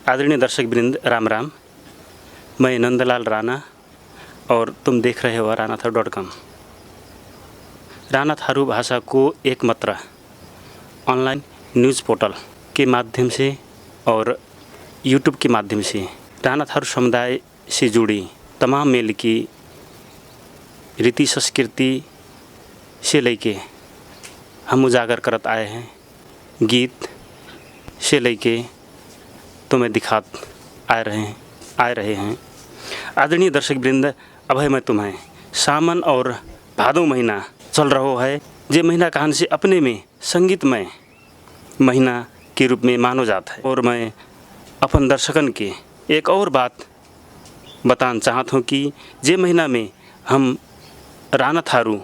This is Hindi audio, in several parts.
आदरणीय दर्शक वृंद, राम राम। मैं नंदलाल राणा और तुम देख रहे हो रानाथारू.com। रानाथारू भाषा को एकमात्र ऑनलाइन न्यूज़ पोर्टल के माध्यम से और यूट्यूब के माध्यम से रानाथारू समुदाय से जुड़ी तमाम मेल की रीति संस्कृति से लेके हम उजागर करत आए हैं। गीत से लेके तुम्हें दिखात आ रहे हैं। आदरणीय दर्शक वृंद, अब है मैं तुम्हें सावन और भादो महीना चल रहा है। ये महीना कहानी से अपने में संगीतमय महीना के रूप में मानो जाता है। और मैं अपन दर्शकन के एक और बात बताना चाहता हूँ कि ये महीना में हम रानाथारू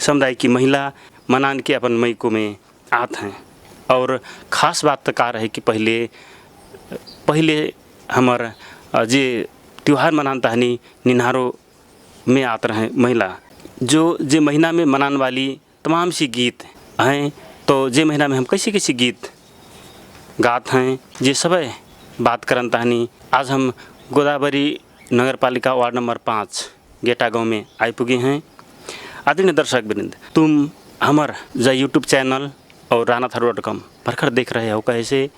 समुदाय की महिला मनान के अपन मईको में आते हैं। और ख़ास बात तो कार है कि पहले हमारा जे त्यौहार मनान तहनी निन्हारो में आते रहे महिला जो महीना में मनाने वाली तमाम सी गीत हैं। तो जे महीना में हम कैसे कैसे गीत गाते हैं जे सब बात करन तहनी आज हम गोदावरी नगर पालिका वार्ड नंबर 5 गेटा गाँव में आई पुगे हैं। आदरणीय दर्शक वृंद, तुम हमार जा यूट्यूब चैनल और रानाथारू.com भरखर देख रहे हो, कैसे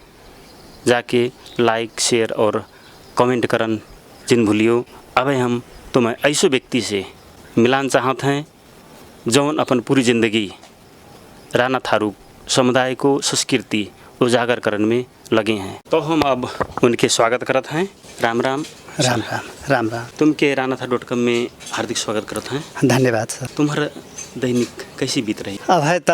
जाके लाइक शेयर और कमेंट करन जिन भूलियो। अब हम तुम्हें ऐसे व्यक्ति से मिलान चाहते हैं जौन अपन पूरी ज़िंदगी रानाथारू समुदाय को संस्कृति उजागर करने में लगे हैं। तो हम अब उनके स्वागत करते हैं। राम राम। राम राम। राम राम। तुम के रानाथारू.com में हार्दिक स्वागत करते हैं। धन्यवाद सर। तुम्हारा दैनिक कैसी बीत रही? अब है तो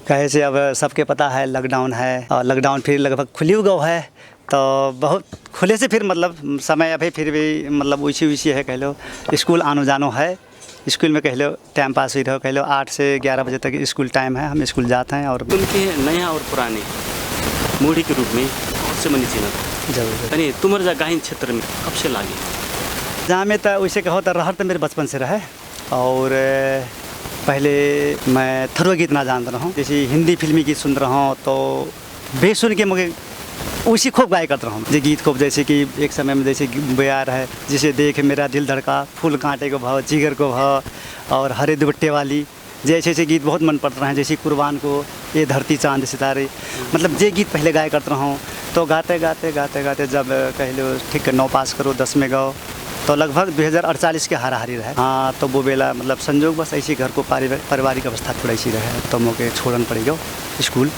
कहे से अब सबके पता है लॉकडाउन है और लॉकडाउन फिर लगभग खुली गो है। तो बहुत खुले से फिर मतलब समय अभी फिर भी मतलब उसी है कह लो। स्कूल आनो जानो है, स्कूल में कह लो टाइम पास हुई रहो, कह लो 8 से 11 बजे तक स्कूल टाइम है, हम स्कूल जाते हैं। और उनके नया और पुराने मूढ़ी के रूप में बहुत से मनी चिन्ह जरूर अरे तुम्हारे जा गायन क्षेत्र में कब से लागे? जहाँ में तो वैसे कहो तो रहर तो मेरे बचपन से रहे। और पहले मैं थरुआ गीत ना जानता रहा हूँ, जैसे हिंदी फिल्मी गीत सुन रहा हूँ तो बेसुन के मुझे उसी खूब गाय करता रहा हूँ। जो गीत खूब जैसे कि एक समय में जैसे बयार है, जिसे देख मेरा दिल धड़का, फूल कांटे को भाव, जिगर को भाव, और हरे दुपट्टे वाली जैसे ऐसे गीत बहुत मन पड़ता है। जैसे कुर्बान को ये धरती चांद सितारे, मतलब ये गीत पहले गाय करता रहा हूँ। तो गाते गाते गाते गाते जब कह लो ठीक 9 पास करो 10 में गाओ तो लगभग 2048 के हाराहारी रहे। हाँ, तो वो बेला मतलब संजोग बस ऐसी घर को पारिवारिक अवस्था थोड़ा ऐसी रहे तो मौके छोड़न पड़ेगा स्कूल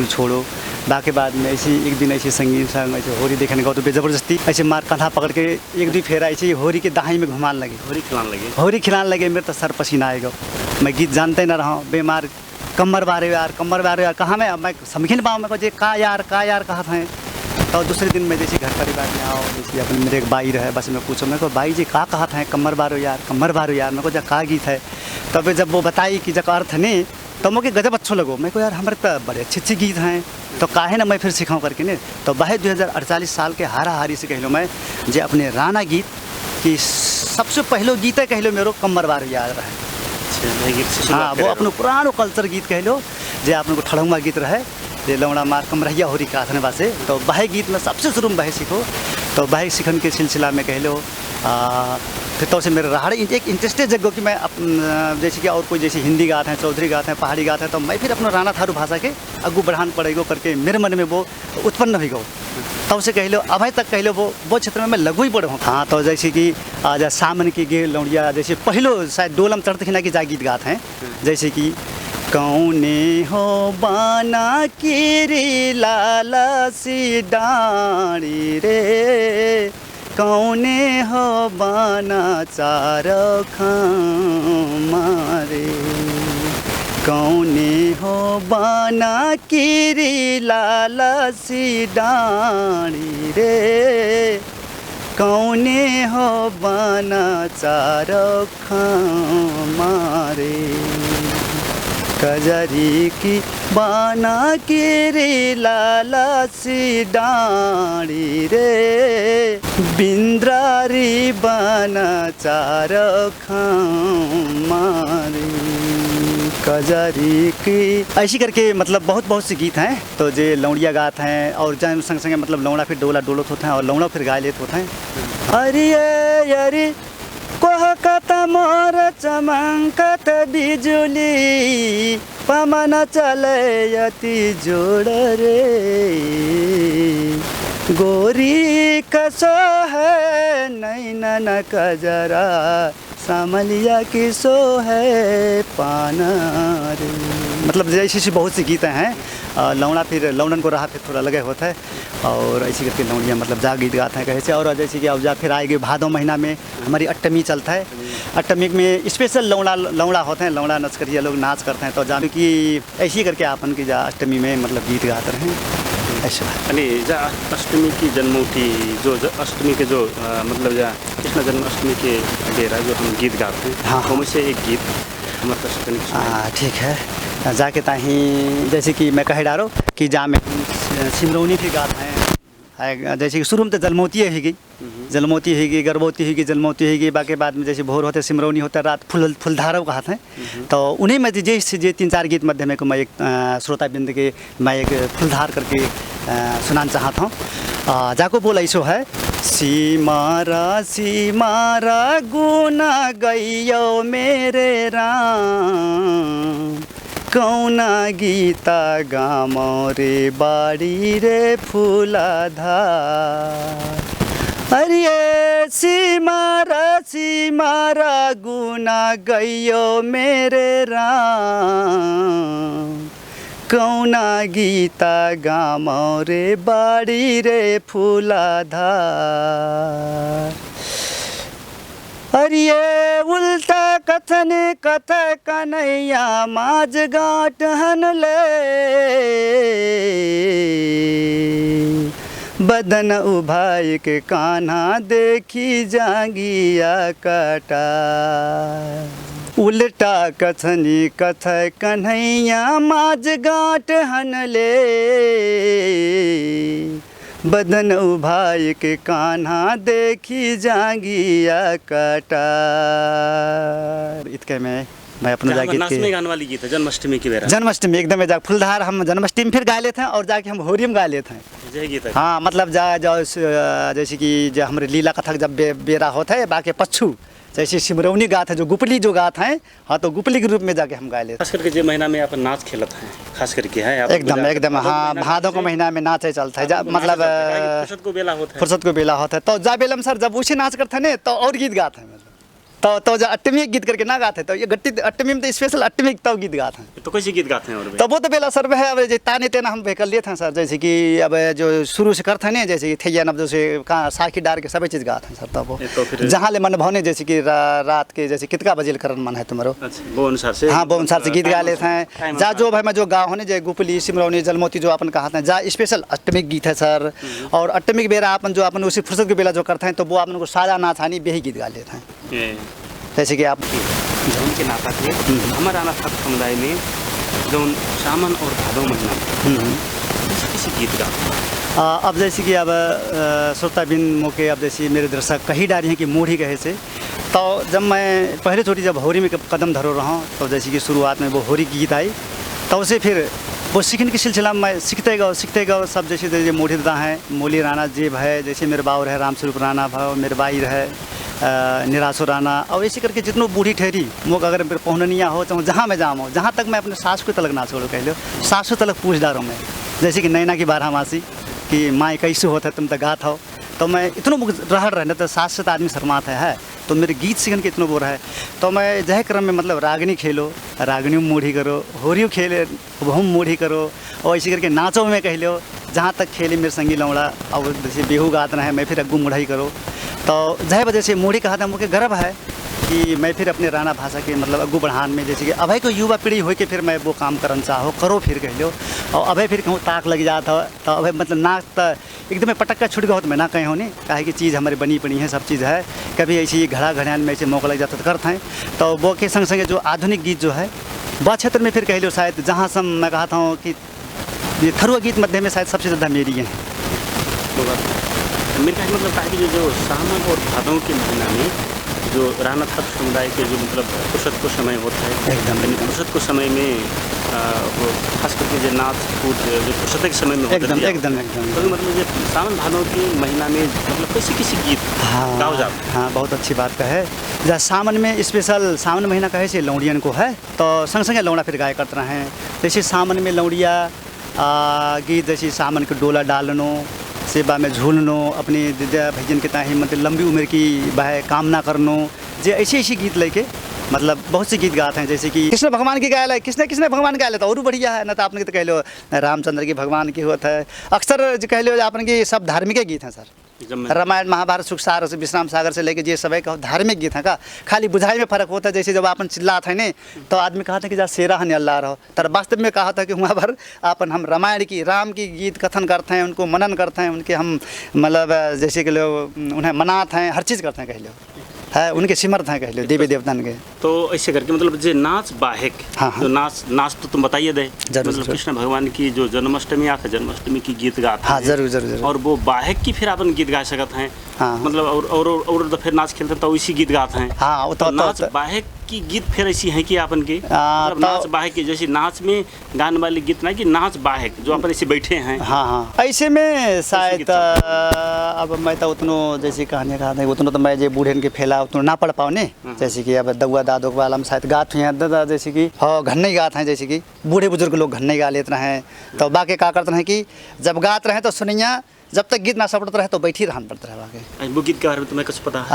छोड़ो। बाकी बाद में ऐसी एक दिन ऐसे संगीत संग ऐसे होरी देखने गो तो ज़बरदस्ती ऐसे मार कंधा पकड़ के 1-2 फेरा ऐसे होरी के दाही में घुमान लगे, होरी खिलाने लगे। मेरे तो सर पसीना आएगा। मैं गीत जानते ना रहा, बेमार कमर बारे यार कहाँ मैं समझ नहीं पाऊँ। मैं को का यार कहा था। तो दूसरे दिन में जैसे घर परिवार में आओ, जैसे अपने मेरे एक बाई रहे, बस मैं पूछो मैं को बाई जी का कहा था कमर बारो यार मेरे को जब का गीत है। तब जब वो बताई कि जब अर्थ नहीं तो मुझे गजब अच्छा लगो। मैं को यार हमारे तो बड़े अच्छे गीत हैं तो काहे ना मैं फिर सिखाऊँ करके ने। तो वह 2048 साल के हाराहारी से कह लो मैं जे अपने राना गीत की सबसे पहले गीत है कह लो मेरे कमर बारो याद रहे। हाँ, वो अपने पुरानो कल्चर गीत कह लो जे आपने को ठड़ुआ गीत रहे जे लौड़ा मार कमरहिया होरी का आथने बासे। तो वह गीत में सबसे शुरू में वह सीखो। तो वह सीखन के सिलसिला में कह लो फिर तो से मेरे राहड़े एक इंटरेस्टेड जगह कि मैं जैसे कि और कोई जैसे हिंदी गाते हैं, चौधरी गाते हैं, पहाड़ी गाते हैं, तो मैं फिर अपना रानाथारू भाषा के अगू बढ़ान पड़ेगो करके मेरे मन में वो उत्पन्न हुई गो। तब से कह लो अभी तक कह लो वो क्षेत्र में मैं लगू ही पड़े हूँ। हाँ, तो जैसे कि आज सामन की गे लौड़िया जैसे पहलो शायद डोलम चढ़ते खिना की जा गीत गाते हैं। जैसे कि कौने हो बाना की रे लाला सी डाणी रे, कौने हो बाना चारो खामारे, कौने हो बाना की रे लाला सी डाणी रे, कौने हो बाना चारो खामारे, कजरी की बाना के रे लाला सी डाँडी रे बिंद्रारी बाना चार खामारी कजरी की। ऐसी करके मतलब बहुत बहुत से गीत हैं तो जे लौड़िया गात हैं और जन संग संगे मतलब लौड़ा फिर डोला डोलत होते हैं और लौड़ा फिर गा लेते होते हैं। अरे कोहकत मोर चमकत बिजुली पमन चले यति जोड़ रे गोरी कसो है नैनन कजरा सामलिया की सो है पाना रे। मतलब जैसे ऐसी बहुत सी गीतें हैं। लौड़ा फिर लौंडन को रहा फिर थोड़ा लगे होता है और ऐसी करके लौंडिया मतलब जा गीत गाते हैं कहे और जैसे कि अब जा फिर आएगी भादों महीना में हमारी अष्टमी चलता है। अष्टमी में स्पेशल लौड़ा होते हैं, लौड़ा नच कर ये लोग नाच करते हैं तो जान कि ऐसी करके अपन की जा अष्टमी में मतलब गीत गाते हैं ऐसा। अनि जा अष्टमी की जन्मोती जो अष्टमी के जो मतलब जा कृष्ण जन्माष्टमी के डेरा जो हम गीत गाते हैं हाँ उनमें से एक गीत हमारे दर्शक ठीक है जाके ताही जैसे कि मैं कहे डारो कि जा में सिमरौनी भी गाते हैं जैसे कि शुरू में तो जलमोती हैगी जलमोती हैगी गर्भवती हैगी जलमोती हैगी बाकी बाद में जैसे भोर होते सिमरौनी होता है रात फुलधारव कहते हैं तो उन्हीं में जैसे जे 3-4 गीत मध्य में को मैं एक श्रोता बिंद के मैं एक फुलधार करके सुनाना चाहता हूँ। जाको बोल ऐसो है सीमारा गुना गइयो मेरे राम कौना गीता गामो रे बाड़ी रे फूलाधार। अरे सीमारा गुना गइयो मेरे राम कौना गीता गामो रे बाड़ी रे फूलाधार। अरे उल्टा कथन कथ कन्हैया माज गाट हन ले बदन उभाई के कान्हा देखी जागिया काटा। उल्टा कथनी कथ कन्हैया माज गाट हन ले बदन उभाई के कान्हा देखी जागिया काटा। इतके में मैं अपना जाके गाने वाली गीत है जन्माष्टमी की बेरा जन्माष्टमी एकदम जा फुलधार हम जन्माष्टमी फिर गा लेते हैं और जाके हम होरी में गा लेते हैं जय गीत है। हाँ मतलब जैसे कि जो हमारे लीला कथक जब बेरा होता है बाकी पच्छू जैसे सिमरौनी गात है जो गुपली जो गात हैं हाँ तो गुपली के रूप में जाके हम गा लेते हैं। खास करके जो महीना में आप नाच खेलते हैं खास करके है एकदम हाँ भादों के महीना में नाच चलता है मतलब फुर्सत को बेला होता है तो जा बेलम सर जब उसे नाच करते हैं तो और गीत गाते हैं तो जो अष्टमी गीत करके ना गाते तो ये गट्टी अष्टमी में तो स्पेशल अष्टमी तो गीत गाते हैं। तो कैसे गीत गाते हैं? और तो वो तो बेला सर है अब जैसे ताने तेना हम कर लिए थे सर जैसे कि अब जो शुरू से करते हैं ना जैसे कि थैया नब जैसे कहाँ साखी डार के सभी चीज़ गाते हैं सर। तब वो जहाँ ले मन भवने जैसे कि रात के जैसे कितना बजे करन मन है तुम्हारो वो अनुसार से हाँ वो अनुसार से गीत गा लेते हैं। जा जो भाई मैं जो गाँव होने जैसे गुपली सिमरौनी जलमोती जो अपन कहा जा स्पेशल अष्टमी गीत है सर। और अष्टमी के बेरा अपन जो अपन उसी फुर्सत के बेला जो करते हैं तो वो अपन को सादा नाच हानी बेही गीत गा लेते हैं। जैसे कि आप जौन के नाता थे हमारा अनाथ समुदाय में जौन सावन और भादों महीना किसी गीत का अब जैसे कि अब श्रोता बिन मौके अब जैसे मेरे दर्शक कही डारी हैं कि मूढ़ी कहे से तो जब मैं पहले छोटी जब होरी में कदम धरो रहा हूँ तो जैसे कि शुरुआत में वो होरी की गीत आई तो उसे फिर वो सीखने के सिलसिला में मैं सीखते गए सब जैसे मूढ़ी दादा हैं मोली राणा जेब है जैसे मेरे बाऊ रहे रामस्वरूप राणा भाव मेरे बाई रहे निराशो राना और ऐसे करके जितनों बूढ़ी ठहरी मुख अगर मेरे पहुननिया हो चाहे जहाँ मैं जाऊँ जहाँ तक मैं अपने सास को तलक ना छोड़ो कह लो सासू तलक पूछ डारो मैं जैसे कि नैना की 12 मासी कि माँ कैसे होता है तुम तक गात हो तो मैं इतना रह रहे न तो सास से तो आदमी शर्माता है तो मेरे गीत सीखने के इतना वो रहा है तो मैं जह क्रम में मतलब रागनी खेलो रागनी में मूढ़ी करो होरियो खेले हम मूढ़ी करो और ऐसे करके नाचो में कह लो जहाँ तक खेली मेरे संगी लौड़ा और जैसे बेहू गात रहे मैं फिर अग्गू मुढ़ाई करो तो जह वजह से मूढ़ी कहा था मुझे गर्व है कि मैं फिर अपने राणा भाषा के मतलब अग्गू बढ़ान में जैसे कि अभय को युवा पीढ़ी हो के फिर मैं वो काम करना चाहो करो फिर कह लो और अभय फिर कहूँ ताक लग जाता तो अभय मतलब नाक तो एकदम पटक्का छुट गया हो तो मैं ना कहीं हो नहीं काहे कि चीज़ हमारी बनी पड़ी है सब चीज़ है कभी ऐसी घड़ा घड़ियान में ऐसे मौका लग जाता तो करते हैं तो वो के संग संगे जो आधुनिक गीत जो है वह क्षेत्र में फिर कह लो शायद जहाँ से मैं कहता हूँ कि ये थरुआ गीत मध्य में शायद सबसे ज़्यादा मेरी है। वो बात मेरे कहने मतलब है कि जो सावन और भादों के महीना में जो राणा थारू समुदाय के जो मतलब फुर्सत को समय होता है, एकदम फुर्सत को समय में वो खास करके जो नाच कूद जो फुर्सत के समय में होता एकदम है, एकदम एकदम तो मतलब जो सावन भादों के महीना में मतलब किसी गीत गाओ जाओ। हाँ, बहुत अच्छी बात का है। जहाँ सावन में स्पेशल सावन महीना कहे से लौड़ियन को है तो संग संगे लौड़ा फिर गाय करते हैं। जैसे सावन में लौड़िया गीत जैसे सावन के डोला डालनो, सेवा में झूलनो, अपनी दिद्या भजन के ताही मतलब लंबी उम्र की वह कामना करनो, जे ऐसे ऐसे गीत लेके मतलब बहुत से गीत गाते हैं। जैसे कि कृष्ण भगवान की गायल है, किसने भगवान गायल है तो और बढ़िया है ना। तो आपने तो कह लो रामचंद्र की भगवान की होता है। अक्सर जो कह लो आपने कि सब धार्मिक गीत हैं सर। रामायण महाभारत सुख सागर से विश्राम सागर से लेके ये सब कहो धार्मिक गीत हैं का, खाली बुझाई में फर्क होता है। जैसे जब अपन चिल्लाते हैं ने तो आदमी कहा था कि जा शेरा हन अल्लाह रहो, तर वास्तव में कहा था कि वहाँ पर अपन हम रामायण की राम की गीत कथन करते हैं, उनको मनन करते हैं, उनके हम मतलब जैसे कि लोग उन्हें मनाते हैं, हर चीज़ करते हैं कह लो है, उनके सिमर्थ हैं कह लो देवी देवतान के। तो ऐसे करके मतलब जो नाच बाहेक हाँ, हाँ। तो नाच तो तुम बताइए दे मतलब कृष्ण भगवान की जो जन्माष्टमी आता है, जन्माष्टमी की गीत गाते हाँ, हैं। जरूर। और वो बाहेक की फिर अपन गीत गा सकते हैं। हाँ, मतलब और तो फिर नाच खेलते हैं तो इसी गीत गाते हैं। हाँ, वो तो नाच बाहेक की गीत फिर ऐसी है कि अपन की मतलब नाच बाहेक की जैसे नाच में गाने वाली गीत ना कि नाच बाहेक जो अपन ऐसे बैठे हैं। हाँ, ऐसे में शायद अब मैं तो उतनो जैसे कहानी कहा था उतनो तो मैं जो बूढ़े के फैला उतनो ना पढ़ पाओ ने। जैसे कि अब दउआ दादो वाला में शायद गात हुए हैं जैसे कि हाँ घन्ने गाते हैं, जैसे कि बूढ़े बुजुर्ग लोग घन्ने गा लेते हैं। तो बाकी क्या करते हैं कि जब गाते रहे तो सुनिया, जब तक गीत ना सपड़ते रहे तो बैठी रहन पड़ता है। बाकी वो गीत के बारे में तुम्हें कुछ पता है?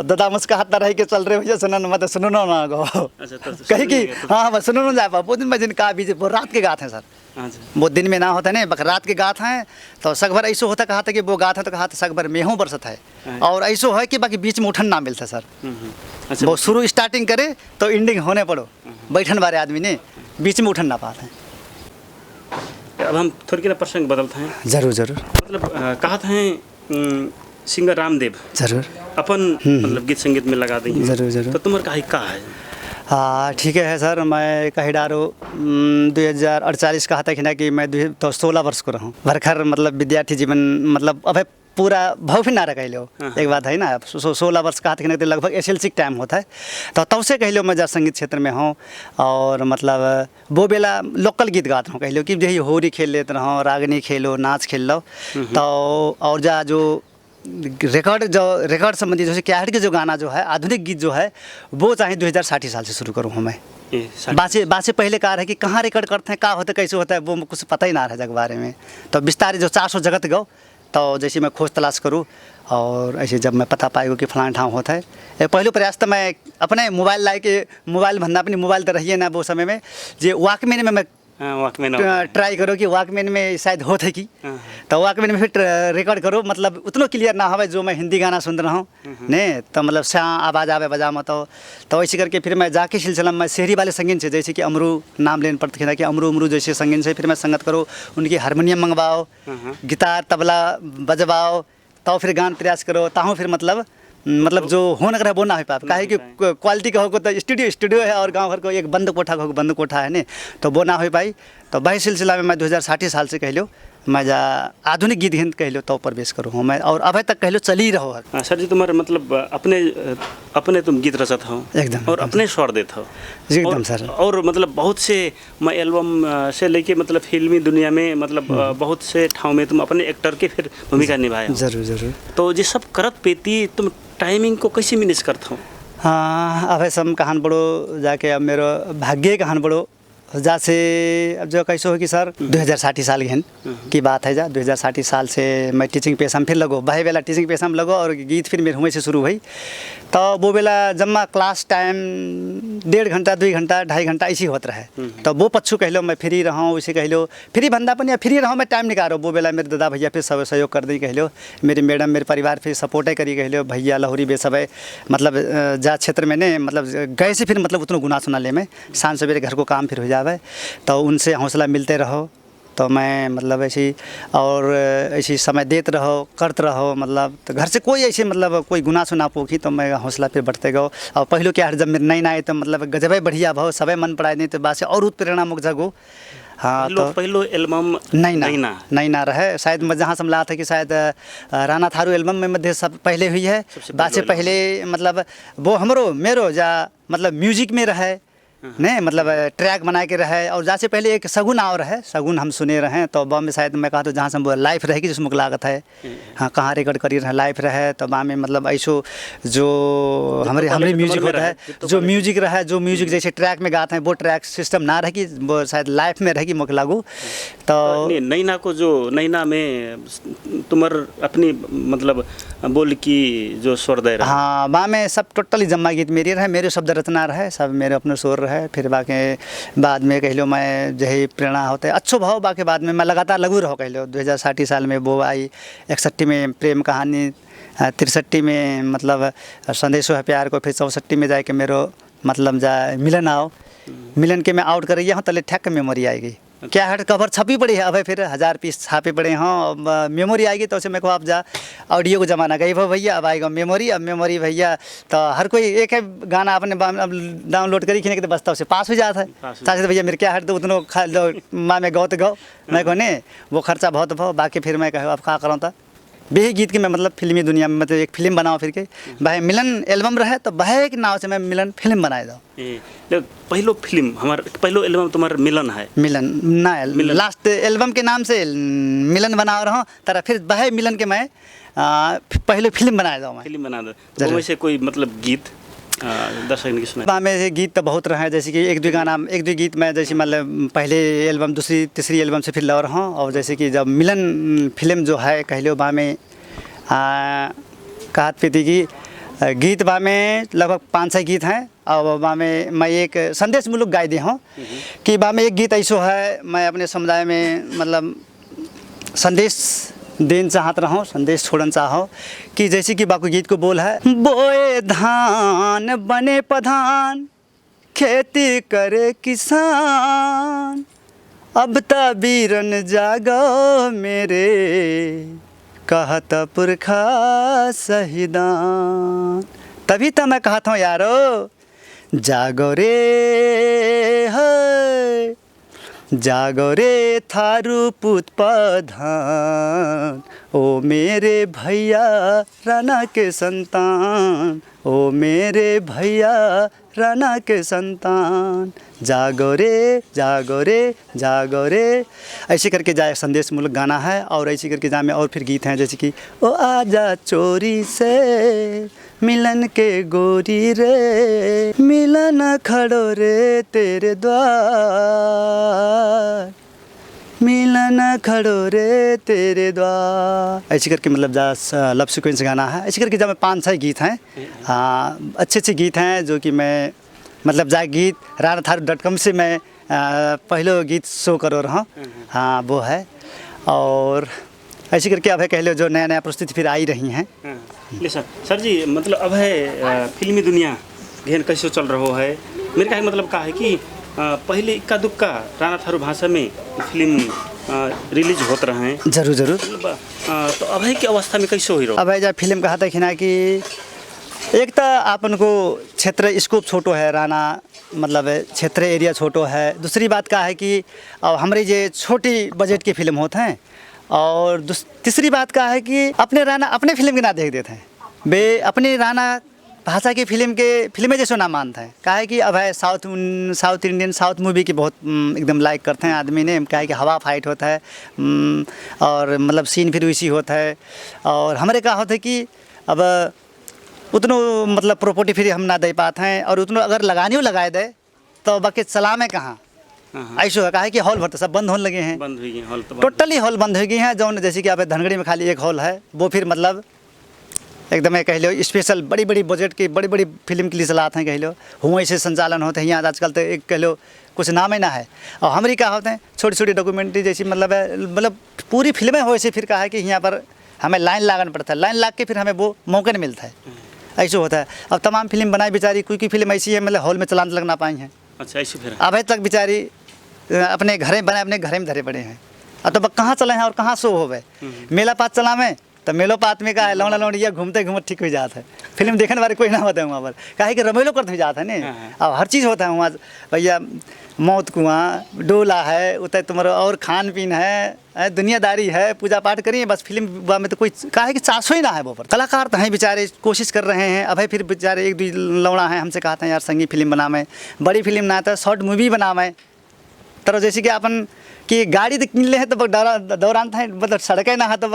दादा मुझका हाथ रह के चल रहे भैया सुनन मत सुनो ना गो। अच्छा तो कहीं कि हाँ बस सुनो ना जा पाओ। वो दिन में जिनका बीज वो रात के गाते हैं सर। वो दिन में ना होता है ना, रात के गात हैं। तो सगभर ऐसा होता कहा था कि वो गात है तो कहा था सगभर मेहूँ बरसत है। और ऐसा है कि बाकी बीच में उठन ना मिलता सर। अच्छा वो शुरू स्टार्टिंग करे तो एंडिंग होने पड़ो, बैठन वाले आदमी ने बीच में उठन ना पाते हैं। अब हम थोड़ी ना प्रसंग बदलते हैं। जरूर मतलब कहा था सिंगर रामदेव जरूर अपन मतलब गीत संगीत में लगा देंगे। जरूर तो तुम्हारा कहा का है? हाँ ठीक है सर। मैं कही डारो 2048 कहा था कि ना कि मैं 16 वर्ष को रहूँ भरखर मतलब विद्यार्थी जीवन मतलब अब पूरा भाव भी ना रह लो। एक बात है ना 16 वर्ष का था कि लगभग SLC टाइम होता है। तो तब से कह लो मैं जब संगीत क्षेत्र में हूँ और मतलब वो बेला लोकल गीत गाता हूँ कह लो कि यही होरी खेल लेते रहो, रागनी खेलो, नाच खेल लो। तो और जो रिकॉर्ड संबंधी जैसे कैसेट के जो गाना जो है आधुनिक गीत जो है वो चाहे 2060 साल से शुरू करूँ हूँ मैं। बासे पहले कहा है कि कहाँ रिकॉर्ड करते हैं, क्या होता है, कैसे होता है, वो कुछ पता ही ना रहा जग बारे में। तो विस्तार जो 400 जगत गो तो जैसे मैं खोज तलाश करूँ और ऐसे जब मैं पता पाएगा कि फलाना ठाव होता है। पहले प्रयास तो मैं अपने मोबाइल ला के मोबाइल भरना अपनी मोबाइल तो रहिए ना वो समय में जो वॉकमैन में मैं ट्राई करो कि वॉकमैन में शायद होता है कि तो वॉकमैन में फिर रिकॉर्ड करो मतलब उतना क्लियर ना हो जो मैं हिंदी गाना सुन रहा हूँ ने तो मतलब श्या आवाज़ आवे बजा मत तो ऐसे करके फिर मैं जाके सिलसिला में शहरी वाले संगीन से जैसे कि अमरू नाम लेने पड़ते थे कि अमरू जैसे संगीन से फिर मैं संगत करो, उनकी हारमोनियम मंगवाओ, गिटार तबला बजवाओ, तो फिर गान प्रयास करो ताहूँ फिर मतलब जो होने का वो ना हो पाए काहे कि क्वालिटी का हो तो स्टूडियो है और गांव भर को एक बंद कोठा है ने तो वो ना हो पाई। तो वही सिलसिला में मैं 2060 साल से कह लो मैं जा आधुनिक गीत हिंद कह लो तो प्रवेश करूँ हूँ मैं और अभी तक कह लो चल ही रहो। सर जी तुम्हारे मतलब अपने तुम गीत रचत हो एकदम और अपने स्वर देते हो एकदम सर। और मतलब बहुत से मैं एल्बम से लेके मतलब फिल्मी दुनिया में मतलब बहुत से ठाव में तुम अपने एक्टर के फिर भूमिका निभाए। जरूर। तो ये सब करत पेती तुम टाइमिंग को कैसे मैनेज करते हो? हाँ अब सम कहान बड़ो जाके अब मेरा भाग्य कहान बड़ो जैसे अब जो कैसे हो कि सर 2060 साल की बात है। 2060 साल से मैं टीचिंग पेशा में फिर लगो भाई बेला टीचिंग पेशा में लगो और गीत फिर मेरे हुए से शुरू हुई। तो वो बेला जम्मा क्लास टाइम 1.5 घंटा 2 घंटा 2.5 घंटा ऐसी होता रहे। तो वो पच्चू कह लो मैं फ्री रहा वैसे कह लो फ्री बंदा अपन या फ्री रहा मैं टाइम निकालो। वो बेला मेरे दादा भैया फिर सब सहयोग कर दी कह लो, मेरी मैडम मेरे परिवार फिर सपोर्ट करी कह लो, भैया लहौरी बे सब मतलब जा क्षेत्र में ने मतलब गए से फिर मतलब उतना गुना सुना ले में शान सवेरे घर को काम फिर हो जाए तो उनसे हौसला मिलते रहो तो मैं मतलब ऐसी और ऐसी समय देते रहो करते रहो, मतलब तो घर से कोई ऐसे मतलब कोई गुना सुना पोखी तो मैं हौसला फिर बढ़ते गो। और पहले क्या जब मेरे नई आए तो मतलब गजबे बढ़िया भाव सबे मन पड़ाए नहीं तो बात से और उत्प्रेरणा मुख जगो। हाँ तो पहलो एल्बम नहीं ना रहे शायद मैं जहाँ समझा था कि शायद राणा थारू एल्बम में मध्य सब पहले हुई है, बात से पहले मतलब वो हमरो मेरो जा मतलब म्यूजिक में रहे नहीं मतलब ट्रैक बना के रहे। और जहाँ से पहले एक सगुन और है, सगुन हम सुने रहे तो बा में शायद मैं कहा तो जहाँ से वो लाइफ रहेगी जिसमें लागत है हाँ कहाँ रिकॉर्ड करी रहे लाइफ रहे तो बा में मतलब ऐसो जो हमारे म्यूजिक होता है जो म्यूजिक रहे जो म्यूजिक जैसे ट्रैक में गाते हैं वो ट्रैक सिस्टम ना रहेगी वो शायद लाइफ में रहेगी मुख लागू। तो नैना को जो नैना में तुम्हार अपनी मतलब बोल की जो स्वर दे रहा हाँ बा में सब टोटली जम्मा गीत मेरी रहे, मेरे शब्द रचना रहे, सब मेरे अपने स्वर रहे। फिर बाकी बाद में कह लो मैं जही प्रेरणा होते अच्छो भाव बाकी बाद में मैं लगातार लगू रहो कह लो 2060 साल में वो आई, 61 में प्रेम कहानी, 63 में मतलब संदेशो है प्यार को, फिर 64 में जाके मेरो मतलब जा मिलन आओ, मिलन के मैं आउट कर रही हूँ तले ठैक मेमोरी आएगी क्या है कवर छपी पड़ी है अब फिर 1000 पीस छापे पड़े हैं मेमोरी आएगी तो उसे मेरे को आप जा ऑडियो को जमाना गई भैया अब आएगा मेमोरी, अब मेमोरी भैया तो हर कोई एक है गाना अपने अब डाउनलोड करी खींच के बस्ता उसे पास हो जाता है चाचा भैया मेरे क्या हट दो उतनो माँ में गौ तो गौ मैं कहने वो खर्चा बहुत भाव बाकी फिर मैं कहो अब क्या करूँ था बेही गीत के मैं मतलब फिल्मी दुनिया में मतलब एक फिल्म बनाओ फिर के भाई मिलन एल्बम रहे तो भाई एक नाव से मैं मिलन फिल्म बनाए जाओ। पहलो फिल्म हमारा पहलो एल्बम तुम्हारा मिलन है मिलन ना लास्ट एल्बम के नाम से मिलन बना रहा हूँ तारा फिर भाई मिलन के मैं पहले फिल्म बनाए जाऊँ मैं फिल्म बना दो वैसे कोई मतलब गीत दर्शक ने सुना में गीत तो बहुत रहे जैसे कि एक दो गीत मैं जैसे मतलब पहले एल्बम दूसरी तीसरी एल्बम से फिर ला रहा हूँ। और जैसे कि जब मिलन फिल्म जो है कह लो बा में कहत पीती की गीत बा में लगभग 5-6 गीत हैं और बा में मैं एक संदेश मुल्क गाय दी हूँ कि बा में एक गीत ऐसो है मैं अपने समुदाय में मतलब संदेश देन चाहत रहो संदेश छोड़न चाहो कि जैसे कि बाकू गीत को बोल है बोए धान बने प्रधान खेती करे किसान अब ता बीरन जागो मेरे कहत पुरखा शहीदान। तभी तो मैं कहता हूँ यारो जागो रे है जागो रे थारू पुत प्रधान ओ मेरे भैया राणा के संतान ओ मेरे भैया राणा के संतान जागो रे जागो रे जागो रे ऐसे करके जाए संदेश मूलक गाना है। और ऐसे करके जा में और फिर गीत हैं जैसे कि ओ आजा चोरी से मिलन के गोरी रे मिलन खड़ो रे तेरे द्वार मिलन खड़ो रे तेरे द्वार ऐसे करके मतलब जा लव सीक्वेंस गाना है। ऐसे करके जब में 5-6 गीत हैं हाँ अच्छे गीत हैं जो कि मैं मतलब जा गीत ranatharu.com से मैं पहले गीत शो करो रहा हूँ हाँ वो है। और ऐसे करके अब है कह लो जो नया प्रस्तुति फिर आई रही हैं। सर जी मतलब अब है फिल्मी दुनिया घेन कैसे चल रहा है मेरे का मतलब का है कि पहले इक्का दुक्का राणा थारू भाषा में फिल्म रिलीज होते रहे हैं जरूर तो अब है की अवस्था में कैसे हो रहा अब है जब फिल्म कहा था कि ना कि एक तो अपन को क्षेत्र स्कोप छोटो है राणा मतलब क्षेत्र एरिया छोटो है। दूसरी बात का है कि हमारे जो छोटी बजट की फिल्म होते हैं और तीसरी बात का है कि अपने राणा अपने फिल्म के ना देख देते हैं बे अपने राणा भाषा की फिल्में जैसे ना मानते हैं का है कि अब है साउथ इंडियन साउथ मूवी की बहुत एकदम लाइक करते हैं आदमी ने क्या है कि हवा फाइट होता है और मतलब सीन फिर वैसी होता है। और हमारे का होता है कि अब उतनो मतलब प्रॉपर्टी फिर हम ना दे पाते हैं और उतनो अगर लगानी हो लगाए दे तो बाकी चला में कहाँ ऐसा है कि हॉल भरते सब बंद होने लगे हैं बंद हो गए हॉल तो टोटली हॉल बंद हो गई हैं। जो जैसे कि आप धनगढ़ी में खाली एक हॉल है वो फिर मतलब एकदम कह लो स्पेशल बड़ी बजट की बड़ी फिल्म के लिए चलाते हैं कह लो हुए से संचालन होते हैं यहाँ आजकल तो एक कह लो कुछ नाम ही ना है। और हमारी क्या होते हैं छोटी डॉक्यूमेंट्री जैसी मतलब पूरी फिल्में हो ऐसे फिर कहा है कि यहाँ पर हमें लाइन लगाना पड़ता है लाइन लाग के फिर हमें वो मौका नहीं मिलता है ऐसे होता है। अब तमाम फिल्म बनाई बेचारी कोई फिल्म ऐसी है मतलब हॉल में चलाने लग ना पाई हैं। अच्छा ऐसे फिर अभी तक बेचारी अपने घर में बनाए अपने घर में धरे पड़े हैं तो बक कहाँ चले हैं और कहाँ सो होवे मेला पात चला में तो मेलो पात में का है लौड़ा लौड़िया घूमते घूमते ठीक हो जाता है। फिल्म देखने वाले कोई ना होता है वहाँ पर, काहे कि रमेलो करते हुए जाता है ने। अब हर चीज़ होता है वहाँ भैया, मौत कुआं डोला है उतर तुम्हारा और खान पीन है, दुनियादारी है, पूजा पाठ करिए बस। फिल्म में तो कोई काहे कि चासो ही ना है वो पर। कलाकार तो हैं बेचारे, कोशिश कर रहे हैं। अब है फिर बेचारे एक दो लौड़ा हैं हमसे कहते हैं यार संगी फिल्म बनावे, बड़ी फिल्म ना तो शॉर्ट मूवी बनावे। तरह जैसे कि अपन कि गाड़ी तो किन ले है तो दौरान था मतलब सड़कें ना है तो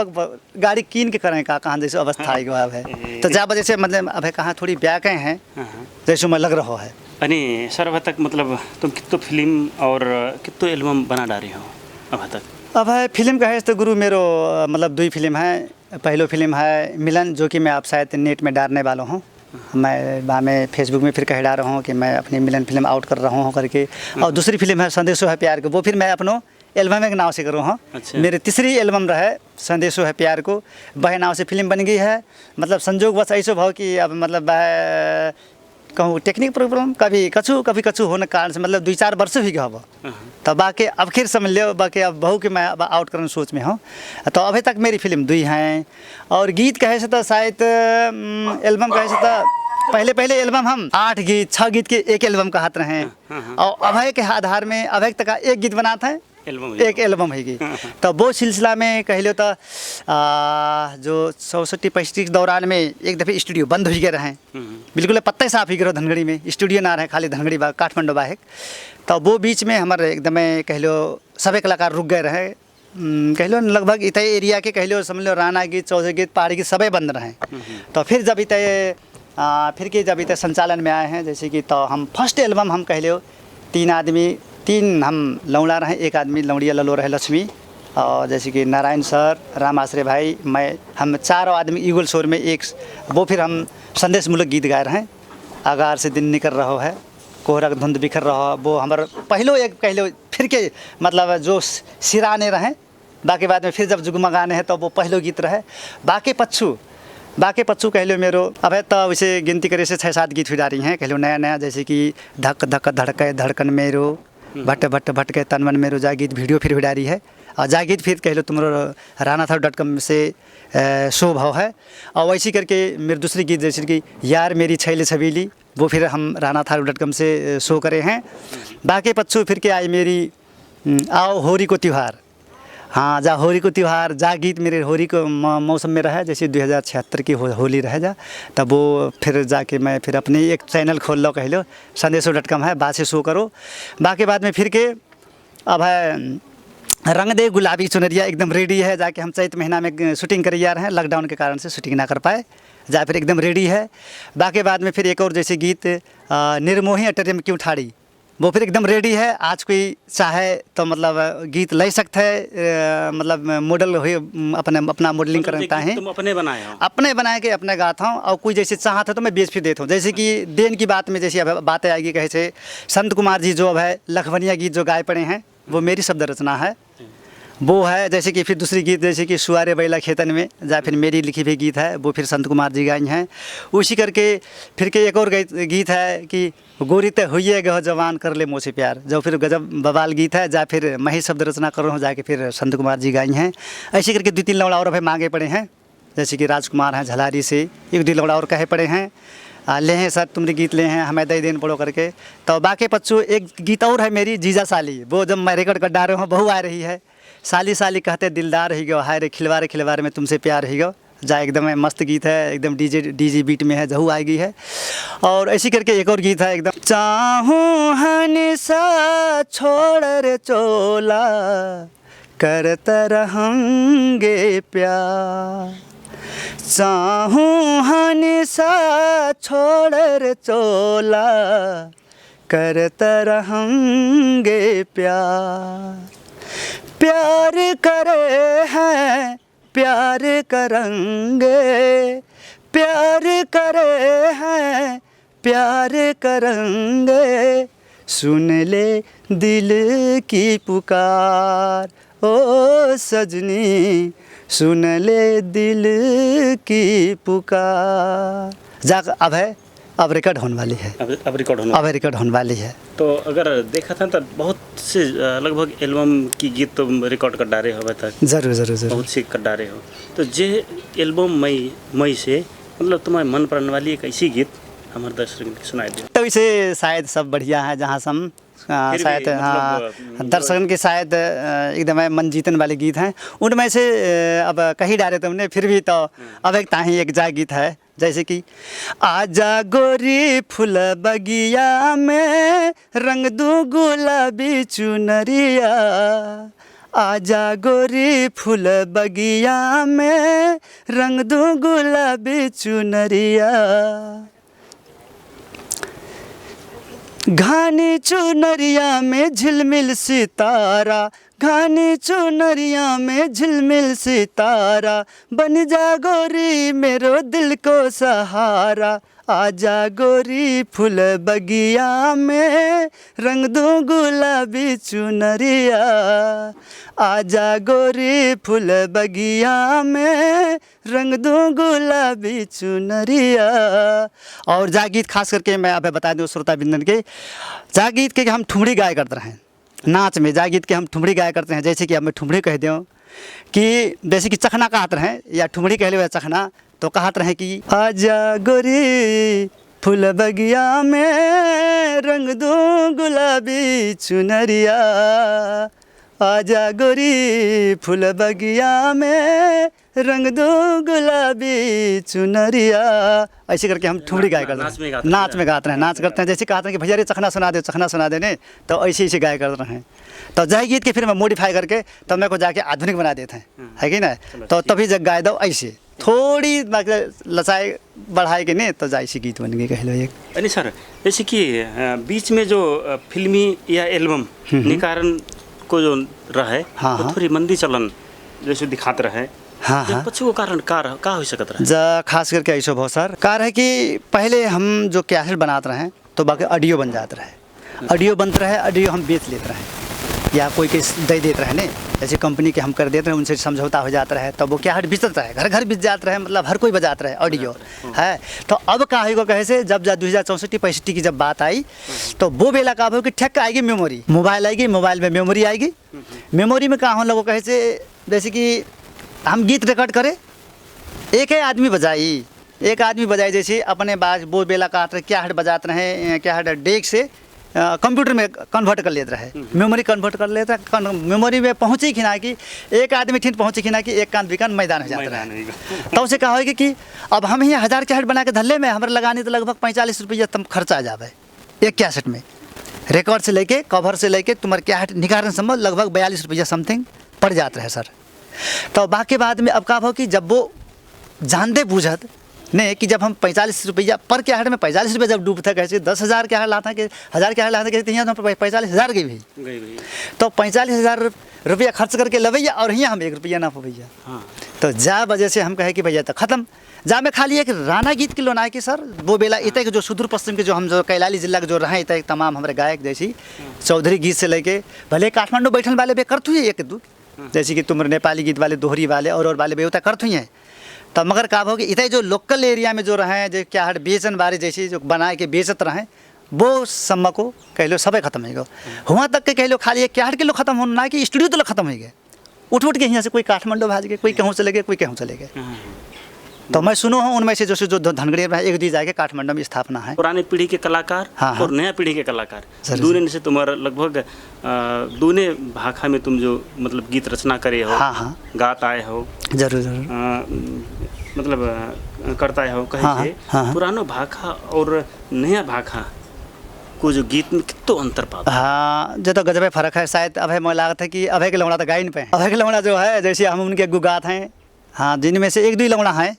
गाड़ी कीन के करें कहाँ जैसे अवस्था है तो जा वजह से मतलब अब है कहाँ थोड़ी ब्याकें हैं जैसे मैं लग रहा है। अनि सर अब तक मतलब तुम कितो फिल्म और कितो एल्बम बना डाली हो अब तक? अब है फिल्म का है तो गुरु मेरो मतलब 2 फिल्म है। पहलो फिल्म है मिलन, जो कि मैं आप शायद नेट में डालने वाला हूँ। मैं बाद में फेसबुक में फिर कह डाल रहा हूँ कि मैं अपनी मिलन फिल्म आउट कर रहा हूँ करके। और दूसरी फिल्म है संदेशो है प्यार को, वो फिर मैं अपनो एल्बम के नाव से करूँ हूँ। अच्छा। मेरे तीसरी एल्बम रहे संदेशो है प्यार को, वह नाव से फिल्म बन गई है। मतलब संजोग बस ऐसा भाव कि अब मतलब कहूँ टेक्निक प्रॉब्लम कभी कछु होने कारण से मतलब 2-4 वर्ष ही गया वो। तो बाकी अब फिर समझ लो बाकी अब बहू के मैं अब आउट करने सोच में हूँ। तो अभी तक मेरी फिल्म 2 हैं। और गीत कहे से तो शायद एल्बम कहे से तो पहले एल्बम हम 8 गीत 6 गीत के एक एल्बम का हाथ रहे हैं। और अभय के आधार में अभय तक एक गीत बनाते हैं, एक एल्बम है। तो वो सिलसिला में कह लो तो जो 64-65 के दौरान में एक दफ़े स्टूडियो बंद हो गए रहे, बिल्कुल पत्ते साफ ही करो धनगढ़ी में स्टूडियो ना रहे, खाली धनगढ़ी काठमांडू बाहेक। तो वो बीच में हमारे एकदम कह लो सभी कलाकार रुक गए रहे। कह लो लगभग इत एरिया के कह लो समझ लो राना गीत, चौधरी गीत, पहाड़ी गीत सभी बंद रहे। तो फिर जब जब इत संचालन में आए हैं जैसे कि तो हम फर्स्ट एल्बम हम कह लो 3 हम लौड़ा रहे, एक आदमी लौड़िया ललो रहे लक्ष्मी, और जैसे कि नारायण सर, राम आश्रय भाई, मैं, हम 4 आदमी ईगल शोर में एक वो फिर हम संदेश मूलक गीत गाए रहे हैं। अगार से दिन निकल रहा है, कोहरा धुंध बिखर रहा, वो हमारे पहलो एक कह लो फिर के मतलब जो सिराने रहे। बाकी बाद में फिर जब जुगमगाने हैं तो वो पहलो गीत रहे। बाकी पच्चू कह लो मेरो अब है तो वैसे गिनती करे से 6-7 गीत हुई रही हैं कह लो नया जैसे कि धक धक धड़के धड़कन मेरो, भट भट भटके तन मन मेरो, जा गीत वीडियो फिर हुई रही है। और जा गीत फिर कह लो तुम्हारा रानाथारू.com से शो भाव है। और वैसी करके मेरे दूसरी गीत जैसे कि यार मेरी छैले छबीली, वो फिर हम रानाथारू.com से शो करे हैं। बाकी पच्चू फिर के आई मेरी आओ होरी को त्यौहार, हाँ जा होली को त्यौहार, जा गीत मेरे होली को मौसम में रहा जैसे 2076 की होली रह जा। तब वो फिर जाके मैं फिर अपनी एक चैनल खोल लो कह लो संदेशो.com है, बाद से शो करो। बाकी बाद में फिर के अब है रंग दे गुलाबी चुनरिया एकदम रेडी है, जाके हम चैत महीना में शूटिंग कर जा रहे हैं, लॉकडाउन के कारण से शूटिंग ना कर पाए, जा फिर एकदम रेडी है। बाकी बाद में फिर एक और जैसे गीत निर्मोही अटरिया में क्यों ठाड़ी, वो फिर एकदम रेडी है। आज कोई चाहे तो मतलब गीत ले सकते हैं, मतलब मॉडल हुए अपना मॉडलिंग करता है, तुम अपने बनाए हो? अपने बनाए के अपने गाता हूँ। और कोई जैसे चाहता है तो मैं बेच फिर देता हूँ। जैसे कि देन की बात में जैसे अब बातें आएगी कहे से संत कुमार जी जो अब है लखवनिया गीत जो गाए पड़े हैं वो मेरी शब्द रचना है, वो है। जैसे कि फिर दूसरी गीत जैसे कि सुआरे बैला खेतन में, जा फिर मेरी लिखी हुई गीत है, वो फिर संत कुमार जी गाई हैं। उसी करके फिर के एक और गीत है कि गोरी ते हुई गह जवान कर ले मोसे प्यार, जो फिर गजब बवाल गीत है, जा फिर मैं ही शब्द रचना कर रहा हूँ, जाके फिर संत कुमार जी गाई हैं। ऐसे करके 2-3 लौड़ा और भाई मांगे पड़े हैं, जैसे कि राजकुमार हैं झलारी से, 1-2 लौड़ा और कहे पड़े हैं ले हैं सर तुमने गीत ले हैं हमें दे देन पड़ो करके। तो बाकी पच्चू एक गीत और है मेरी जीजा साली, वो जब मैं रिकॉर्ड कर डाल रहा हूँ बहू आ रही है, साली साली कहते दिलदार ही गो, हाय रे खिलवारे में तुमसे प्यार ही गो, जा एकदम मस्त गीत है, एकदम डीजे बीट में है, जहू आएगी है। और ऐसी करके एक और गीत है एकदम चाहूँ हनिसा छोड़ रे चोला करते रहेंगे प्यार, चाहूँ हनिसा छोड़ रे चोला करते रहेंगे प्यार, प्यार करे हैं प्यार करेंगे, प्यार करे हैं प्यार करेंगे, सुन ले दिल की पुकार ओ सजनी, सुन ले दिल की पुकार। जा अब है अब रिकॉर्ड होने वाली है। अब रिकॉर्ड होना। अब रिकॉर्ड होने वाली है। तो अगर देखा था तो बहुत से लगभग एल्बम की गीत तुम रिकॉर्ड कर डाले हो तक। जरूर जरूर जरूर। बहुत सी कर डाले हो। तो जे एल्बम मई से मतलब तुम्हारे मन पड़ने वाली एक ऐसी गीत हमारे दर्शक को सुनाई दे। तो इसे शायद सब बढ़िया है जहाँ से हम शायद दर्शकन के शायद एकदम मन जीतने वाले गीत हैं। उनमें से अब कहीं डाले तुमने फिर भी तो अब एक ताही एक जा गीत है जैसे कि आजा गोरी फूल बगिया में रंग दू गुलाबी चुनरिया, आजा गोरी फूल बगिया में रंग दू गुलाबी चुनरिया, घानी चुनरिया में झिलमिल सितारा, घानी चुनरिया में झिलमिल सितारा, बन जा गोरी मेरो दिल को सहारा, आजा गोरी फूल बगिया में रंग दो गुलाबी चुनरिया, आजा गोरी फूल बगिया में रंग दो गुलाबी चुनरिया। और जागीत खास करके मैं अब बता दूं श्रोता बिंदन के, जागीत के हम ठुमरी गाया करते हैं नाच में, जागीत के हम ठुमरी गाया करते हैं। जैसे कि अब मैं ठुमरी कह दूँ कि जैसे कि चखना कहते हैं या ठुमरी कह ले चखना, तो कहते हैं कि आजा गोरी फूल बगिया में रंग दो गुलाबी चुनरिया, आजा गोरी फूल बगिया में रंग दो गुलाबी चुनरिया। ऐसे करके हम ठुमरी गाया करते हैं, नाच में गाते हैं, नाच करते हैं। जैसे कहते हैं कि भैया रे चखना सुना दे, चखना सुना देने, तो ऐसे ऐसे गाया करते हैं। तो जाए गीत के फिर मैं मॉडिफाई करके तो मेरे को जाके आधुनिक बना देते हैं, है कि ना। तो तभी जब गाए दो ऐसे थोड़ी लसाई बढ़ाए के नहीं तो जायसी गीत बन गए कह लो एक। नहीं सर, जैसे कि बीच में जो फिल्मी या एल्बम निकारण को जो रहे तो थोड़ी मंदी चलन जैसे दिखाते रहे। हाँ हाँ, पछू कारण का हो सकता रहा जा खास करके ऐसा बहुत सर कार है कि पहले हम जो कैसेट बनाते रहे तो बाकी ऑडियो बन जाते रहे, ऑडियो बनते रहे, ऑडियो हम बेच लेते रहे या कोई के दे देते रहे नहीं, जैसे कंपनी के हम कर देते रहे, उनसे समझौता हो जाता रहे, तो वो क्या बिचत रहे, घर घर बिच जाते रहे, मतलब हर कोई बजाते रहे ऑडियो है। तो अब का है कैसे जब 2064-65 की जब बात आई तो वो बेला का हो कि ठेक आएगी मेमोरी, मोबाइल आएगी, मोबाइल में मेमोरी आएगी, मेमोरी में कहाँ हम लोगों कैसे जैसे कि हम गीत रिकॉर्ड करें, एक ही आदमी बजाई, एक आदमी बजाई, जैसे अपने बाज वो बेला का क्या हट बजाते रहे, क्या हट डेक से कंप्यूटर में कन्वर्ट कर लेते रहे, मेमोरी कन्वर्ट कर लेता, मेमोरी में पहुँची खिना कि एक आदमी ठीक पहुँची खिना कि एक कान बिकान मैदान हो जाता है। तो उसे कहा होगी कि अब हम ही 1000 कैसेट बना के धल्ले में हमारे लगानी तो लगभग 45 रुपया तम खर्चा आ जाए एक कैसेट में, रिकॉर्ड से लेके कवर से लेके तुम्हारे कैसेट निकालने संभव लगभग 42 रुपया समथिंग पड़ जाता है सर। तो बाकी बाद में अब का हो कि जब वो जानते बूझत नहीं कि जब हम 45 रुपया पर कैसेट में 45 रुपये जब डूबता कैसे 10,000 क्या लाता कि 1000 क्या लाता कहते हैं तो 45,000 की भी तो 45,000 रुपया खर्च करके लवैया और यहाँ हम 1 रुपया ना भैया। हाँ। तो जा वजह से हम कहे कि भैया तो ख़त्म जा में खाली एक राना गीत के लोना है कि सर वो बेला इतने के जो सुदूर पश्चिम के जो हम जो कैलाली जिला के जो रहे इतने तमाम हमारे गायक जैसी चौधरी गीत से लेके भले काठमांडू बैठने वाले बे करते हुए एक दू जैसे कि तुम नेपाली गीत वाले दोहरी वाले और वाले बेवता करते हुए हैं। तब मगर का हो कि इतने जो लोकल एरिया में जो रहे जो क्या हट बेचन बारे जैसे जो बना के बेचत रहे वो सम्मा को कह लो सब खत्म हो गया, वहाँ तक के कह लो खाली क्या हट के लोग खत्म होना कि स्टूडियो तो लोग खत्म हो गए, उठ के यहाँ से कोई काठमांडू भाज गए, कोई कहूँ चले गए, कोई कहूँ चले गए। तो मैं सुनो हूँ उनमें से जो धनगढ़ी में एक दी जाके काठमांडू में स्थापना है। पुरानी पीढ़ी के कलाकार हाँ, और नया पीढ़ी के कलाकार दोनों से तुम्हारा लगभग दोनों भाषा में तुम जो मतलब गीत रचना करे हो। हाँ, हाँ, गात आए हो जरूर मतलब करता है हो कहे हाँ, हाँ, पुरानो भाषा और नया भाषा को जो गीत में कितना अंतर पाता। हाँ जो तो गजब फर्क है शायद। अभय मैं लागत है कि अभय के लौड़ा तो गायन पे, अभय के लौड़ा जो है जैसे हम उनके गुगात हैं हाँ, जिनमें से एक दो लौड़ा हैं,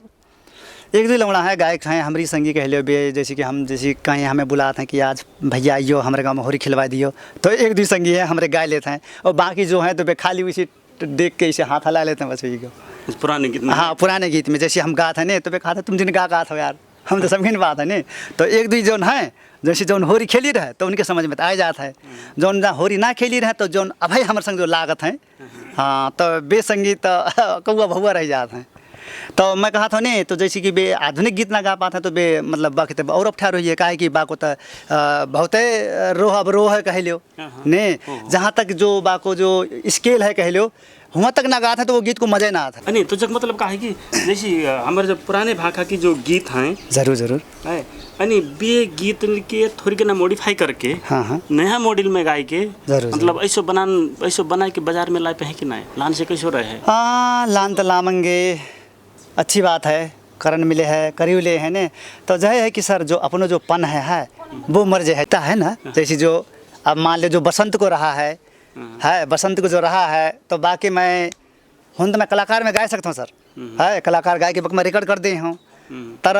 एक दो लौड़ा है गायक हैं हमारी संगी कह लो बे, जैसे कि हम जैसे कहीं हमें बुलाते हैं कि आज भैया आइयो हमारे गाँव में होरी खिलवा दियो, तो एक दो संगी है हमारे गाय लेते हैं, और बाकी जो है तो बे खाली उसी देख के इसे हाथ हला लेते हैं बस वही को। पुराने गीत में हाँ पुराने गीत में जैसे हम गाते हैं नहीं तो बे खाता तुम जिन गा हो यार, हम तो समझ बात है नहीं। तो एक दो जौन है जैसे जौन होरी खेली रहे तो उनके समझ में आ जाता है, जौन होरी ना खेली रहे तो जौन अभय हमारे संग जो लागत हैं हाँ तो बेसंगी तो कौआ भौआ रह जाते हैं। तो मैं कहा था नहीं तो जैसे कि बे आधुनिक गीत ना गा पाता तो बे मतलब बा के और अब रही है काहे कि बा को तो बहुत रोह अब रोह है कह लियो ने जहाँ तक जो बा को जो स्केल है कह लियो वहाँ तक ना गा था तो वो गीत को मजा ही ना आता। नहीं तो जब मतलब कहा कि जैसे हमारे जो पुराने भाषा की जो गीत हैं जरूर जरूर है यानी बे गीत के थोड़ी के ना मॉडिफाई करके हाँ हाँ नया मॉडल में गाय के जरूर मतलब ऐसो बना के बाजार में लाए पे है कि नहीं लान से कैसो रहे है हाँ लान तो लामंगे अच्छी बात है करण मिले है करीब ले है ने तो जय है कि सर जो अपनो जो पन है वो मर जाता है ना जैसे जो अब मान लो जो बसंत को रहा है बसंत को जो रहा है तो बाकी मैं हूँ तो मैं कलाकार में गा सकता हूँ सर है कलाकार गाय के बक मैं रिकॉर्ड कर दी हूँ तर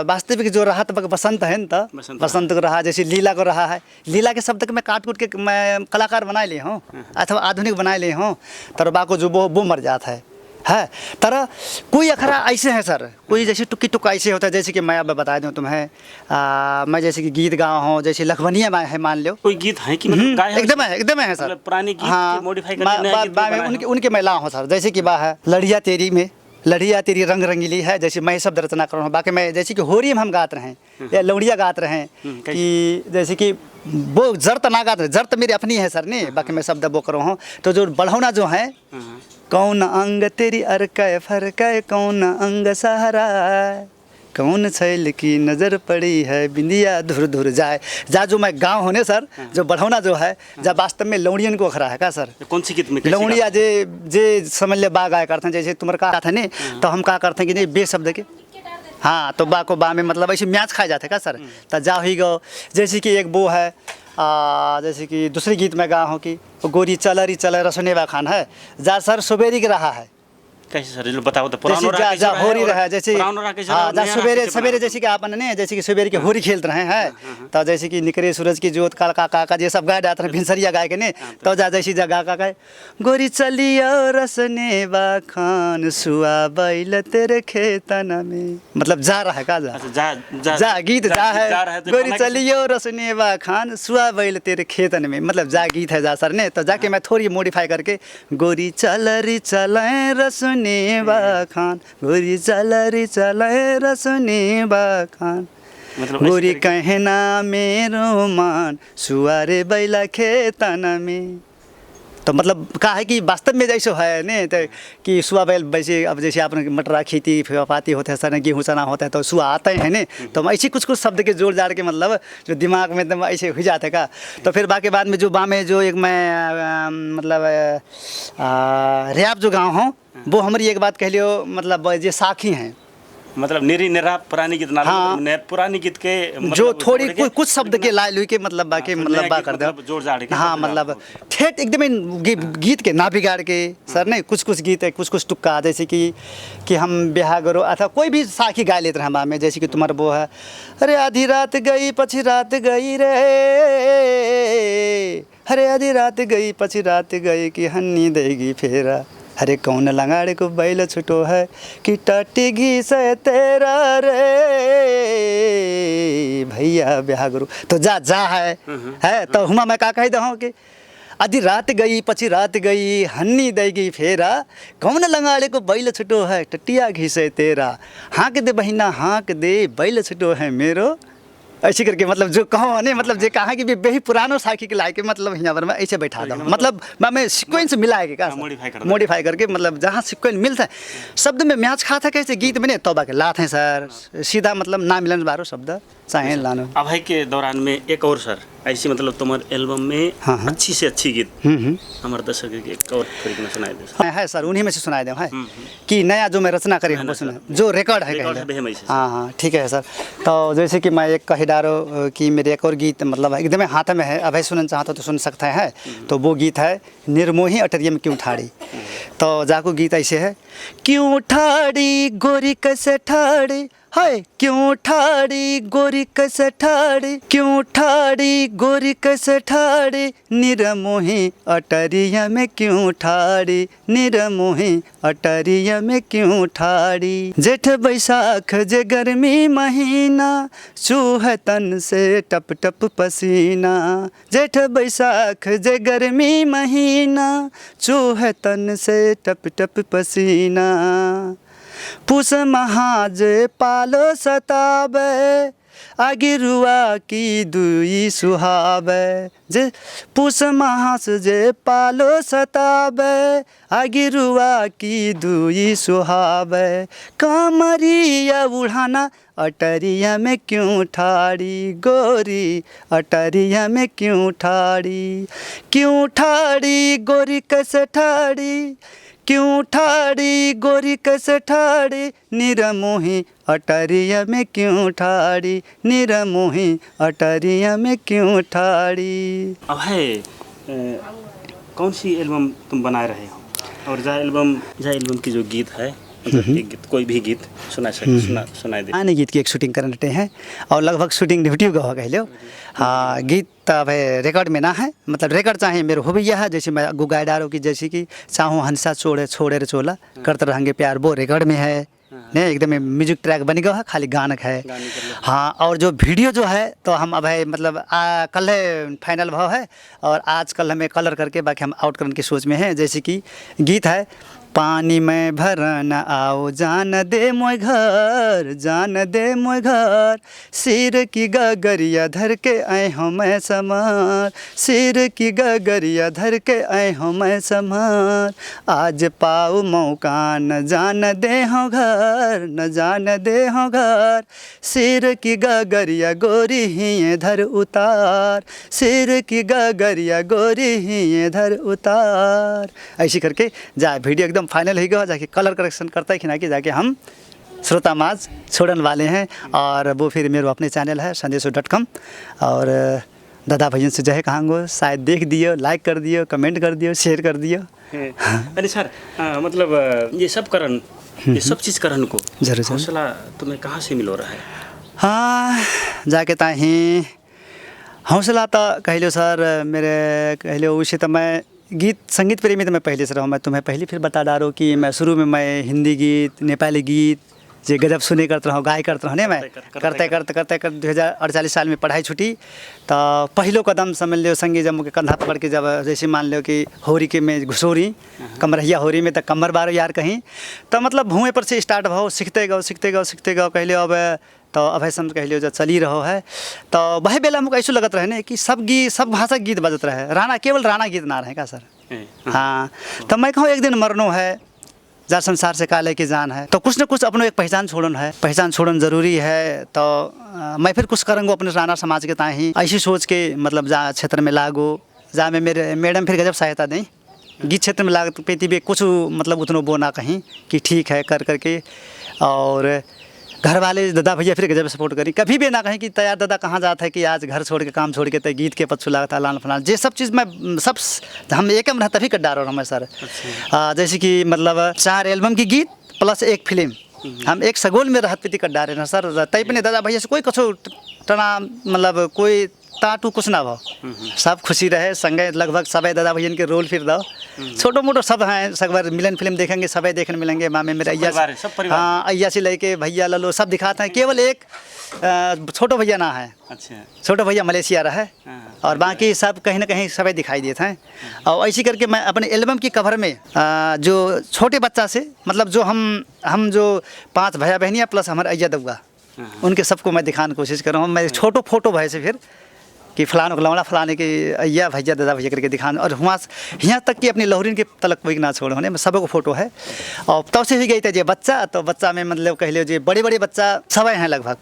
वास्तविक जो रहा तो बक बसंत है ना बसंत को रहा जैसे लीला को रहा है लीला के शब्द के मैं काट कूट के मैं कलाकार बना ली हूँ अथवा आधुनिक बना ली हूँ तर बा को जो वो मर जाता है तरह कोई अखरा ऐसे हैं सर कोई जैसे टुक्की टुक्का ऐसे होता है जैसे कि मैं अब बता दूं तुम्हें मैं जैसे कि गीत गाँव हूँ जैसे लखवनिया में है मान लो कोई गीत है कि मतलब एकदम है सर मतलब पुरानी गीत हाँ मॉडिफाई करके उनके मैं ला हूँ सर जैसे कि बा है लड़िया तेरी में लड़िया तेरी रंग रंगीली है जैसे मैं शब्द रचना कर रहा हूँ बाकी मैं जैसे कि होरी में हम गाते रहे या लौड़िया गाते रहे कि जैसे कि वो जर्त ना गाते रहे जर्त मेरी अपनी है सर नहीं बाकी मैं शब्द वो कर रहा हूँ तो जो बढ़ौना जो है कौन अंग तेरी अरकै फरकै कौन अंग सहारा कौन छैल की नज़र पड़ी है बिंदिया धुर धुर जाए जा जो मैं गाँव होने सर जो बढ़ौना जो है जब वास्तव में लौड़ियन को खरा है का सर कौन सी गीत में लौड़िया जे समझ ले बा गाया करते हैं जैसे तुम्हारे कहा था नहीं तो हम कहा करते हैं कि नहीं बे शब्द के हाँ तो बा को बा में मतलब ऐसे म्याच खाए जाते का सर तो जा ही गो जैसे कि एक वो है जैसे कि दूसरे गीत में गा हूँ कि गोरी चलरी चल रसनेवा खान है जा सर सुबेरी के रहा है कैसे सर बताओ तो जैसे जा होरी रहा है जैसे हाँ जा सवेरे जैसे कि आपने ने जैसे कि सवेरे के होरी खेलते रहे हैं तो जैसे कि निकरे सूरज की जोत काल का ये सब गाय जाते हैं भिनसरिया गाय के ने तो जा जैसी जगह का गाय गोरी चलियो रसने खान सुआ बैल तेरे खेतन में मतलब जा रहा है का जा गीत जा है गोरी चलियो रसने खान सुआ बैल तेरे खेतन में मतलब जा गीत है जा सर ने तो जाके मैं थोड़ी मॉडिफाई करके गोरी चलरी चलें रसने खान गोरी चलरी चले रसने खान गोरी कहना मेरो मान सुआरे बैला खेतन में तो मतलब कहा है कि वास्तव में जैसे है ने तो कि सुआ बैल वैसे अब जैसे आपने मटरा खेती पाती होते हैं सर गेहूँ चना होता है तो सुआ आते हैं ने तो ऐसे कुछ शब्द के जोड़ जाड़ के मतलब जो दिमाग में एकदम ऐसे हो जाते का तो फिर बाकी बाद में जो बा में जो एक मैं मतलब रैप जो गाँव हूँ वो हमारी एक बात कह लियो मतलब ये साखी हैं मतलब निरी निरा पुरानी गीत ना पुरानी गीत के मतलब जो थोड़ी कुछ शब्द के ला लुई के मतलब बाकी मतलब बा कर दो जोड़ जाड़ के हाँ मतलब ठेठ एकदम गीत के ना बिगाड़ के सर नहीं कुछ गीत है कुछ टुक्का जैसे कि हम ब्याह करो अथवा कोई भी साखी गा लेते हैं हमारे में जैसे कि तुम्हारा वो है अरे आधी रात गई पछी रात गई रे अरे आधी रात गई पछी रात गई कि हन्नी देगी फेरा अरे कौन लंगाड़े को बैल छुटो है कि टटी घी से तेरा रे भैया ब्याह गुरु तो जा है तो हुमा मैं का कह दहूँ कि आधी रात गई पची रात गई हन्नी देगी फेरा कौन लंगाड़े को बैल छुटो है टटिया घी से तेरा हाँक दे बहिना हाँक दे बैल छुटो है मेरो ऐसे करके मतलब जो कहो नहीं मतलब जो कहा कि बेही पुरानो साखी के लाके मतलब यहाँ पर मैं ऐसे बैठा दूँ मतलब मैं सीक्वेंस मिलाएगा का मॉडिफाई करके मतलब जहाँ सीक्वेंस मिलता है शब्द में मैच खाता कैसे गीत में नहीं तोबा के लाते हैं सर सीधा मतलब ना मिलन बारो शब्द चाहे लानो अभय के दौरान में एक और सर ऐसी मतलब तुम्हारे एल्बम में अच्छी से अच्छी गीत हमारे दर्शक के एक और तरीके में सुनाए दे है सर उन्हीं में से सुनाए दे है कि नया जो मैं रचना करी हूँ सुना जो रिकॉर्ड है हाँ ठीक है सर तो जैसे कि मैं एक कही डारो कि मेरे एक और गीत मतलब एकदम हाथ में है अभय सुनना चाहता तो सुन सकते हैं तो वो गीत है निर्मोही अटरिया में क्यों ठाड़ी तो जाको गीत ऐसे है क्यों ठाड़ी गोरी कैसे ठाड़ी हाय क्यों ठाड़ी गोरी कैसे ठाड़ी क्यों ठाड़ी गोरी कैसे ठाड़ी निरमोही अटरिया में क्यों ठाड़ी निरमोही अटरिया में क्यों ठाड़ी जेठ बैसाख जे गर्मी महीना चूह तन से टप टप पसीना जेठ बैसाख जे गर्मी महीना चूह तन से टप टप पसीना पुस महाज पालो सताबे आगिरुआ की दुई सुहाबे जे पुस महास जे पालो सताबे आगिरुआ की दुई सुहाबे कामरिया उड़ाना अटरिया में क्यों ठाड़ी गोरी अटरिया में क्यों ठाड़ी गोरी कैसे ठाड़ी क्यों ठाड़ी गोरी कैसे ठाड़ी निरमोही अटरिया में क्यों ठाड़ी निरमोही अटरिया में क्यों ठाड़ी। अब है कौन सी एल्बम तुम बना रहे हो और जहाँ एल्बम की जो गीत है मतलब एक गीत कोई भी गीत सुनाई दे। आने गीत की एक शूटिंग करने हैं और लगभग शूटिंग ड्यूटी का कह लो। हाँ गीत अब रिकॉर्ड में ना है मतलब रिकॉर्ड चाहे मेरे हो भैया है जैसे मैं गुगाई डारो की जैसे कि चाहूँ हंसा छोड़े रे चोला करते रहेंगे प्यार वो रिकॉर्ड में है नहीं एकदम म्यूजिक ट्रैक बन गया है खाली गाना है। हाँ और जो वीडियो जो है तो हम अब है मतलब कल है फाइनल भाव है और आज कल हमें कलर करके बाकी हम आउट करने की सोच में हैं। जैसे कि गीत है पानी में भरन आओ जान दे मोय घर सिर की गगरिया धर के आए हो मैं समार सिर की गगरिया धर के आए हो मैं समार आज पाऊ मौका न जान दे हो घर सिर की गगरिया गोरी ही धर उतार सिर की गगरिया गोरी ही धर उतार ऐसी करके जा वीडियो एकदम फाइनल ही गया जाके कलर करेक्शन करता है कि ना कि जाके हम श्रोता माज छोड़ने वाले हैं और वो फिर मेरे अपने चैनल है संदेशो.com और दादा भैया से जो है कहाँगो शायद देख दियो लाइक कर दियो कमेंट कर दियो शेयर कर दियो। अरे सर मतलब ये सब चीज़ करन को जरूर हौसला तुम्हें कहाँ से मिल रहा है। हाँ जाके ताही हौसला तो कह लो सर मेरे कह लो उसे तो मैं गीत संगीत प्रेमी तो मैं पहले से रहा हूँ। मैं तुम्हें पहले फिर बता डालो कि मैं शुरू में मैं हिंदी गीत नेपाली गीत जे गजब सुने करता रहा गाय करता रहा मैं करते 2048 साल में पढ़ाई छुटी तो पहलो कदम समझ लो संगी जब मुझे कंधा पकड़ के जब जैसे मान लो कि होरी के में घुसोरी कमरहिया होरी में तो कमर बारो यार कहीं तो मतलब भूए पर से स्टार्ट भाव सीखते गो कह लो अब तो अभय समझ कह लो जो चली रहो है तो वही बेला मुझे ऐसा लगत रहे ना कि सब भाषा गीत बजत रहे केवल राणा गीत ना रहे का सर। हाँ तो मैं कहूँ एक दिन मरनो है जा संसार से काले की जान है तो कुछ न कुछ अपनो एक पहचान छोड़न जरूरी है तो मैं फिर कुछ करूँगा अपने राणा समाज के ताही ऐसी सोच के मतलब जा क्षेत्र में लागो जा में मेरे मैडम फिर गजब सहायता दें गीत क्षेत्र में लाग पेती भी कुछ मतलब उतनो बोना कहीं कि ठीक है कर करके और घर वाले दादा भैया फिर गजब सपोर्ट करी कभी भी ना कहीं कि तैयार दादा कहाँ जाता है कि आज घर छोड़ के काम छोड़ के तो गीत के पछू लागता लान फलान जे सब चीज़ मैं सब हम एक में तभी कर डाल रहा हूँ सर। जैसे कि मतलब 4 एल्बम की गीत प्लस 1 फिल्म हम एक सगोल में रहत पीती कर डाल रहे हैं सर तई पे दादा भैया से कोई कछो टना मतलब कोई टाटू कुछ ना भाव सब खुशी रहे संगे लगभग सबे दादा भैया के रोल फिर दो छोटो मोटो सब हैं सब बार मिलन फिल्म देखेंगे सबे देखने मिलेंगे मामे मेरे अय्या हाँ अय्या से लेके भैया ललो सब दिखाते हैं केवल एक छोटो भैया ना है। अच्छा छोटो भैया मलेशिया रहा है और बाकी सब कहीं ना कहीं सबे दिखाई देते हैं और ऐसी करके मैं अपने एल्बम की कवर में जो छोटे बच्चा से मतलब जो हम जो 5 भैया बहनियाँ प्लस हमारे अय्या दउआ उनके सबको मैं दिखाने की कोशिश कर रहा हूँ। मैं छोटो फोटो भाई से फिर कि फलान लौड़ा फलाने के अय्या भैया दादा भैया करके दिखाना और वहाँ यहाँ तक कि अपनी लहरीन के तलक कोई ना छोड़ होने में सबको फोटो है और तब से भी गई थी बच्चा तो बच्चा में मतलब कह लो जी बड़े बच्चा सब हैं लगभग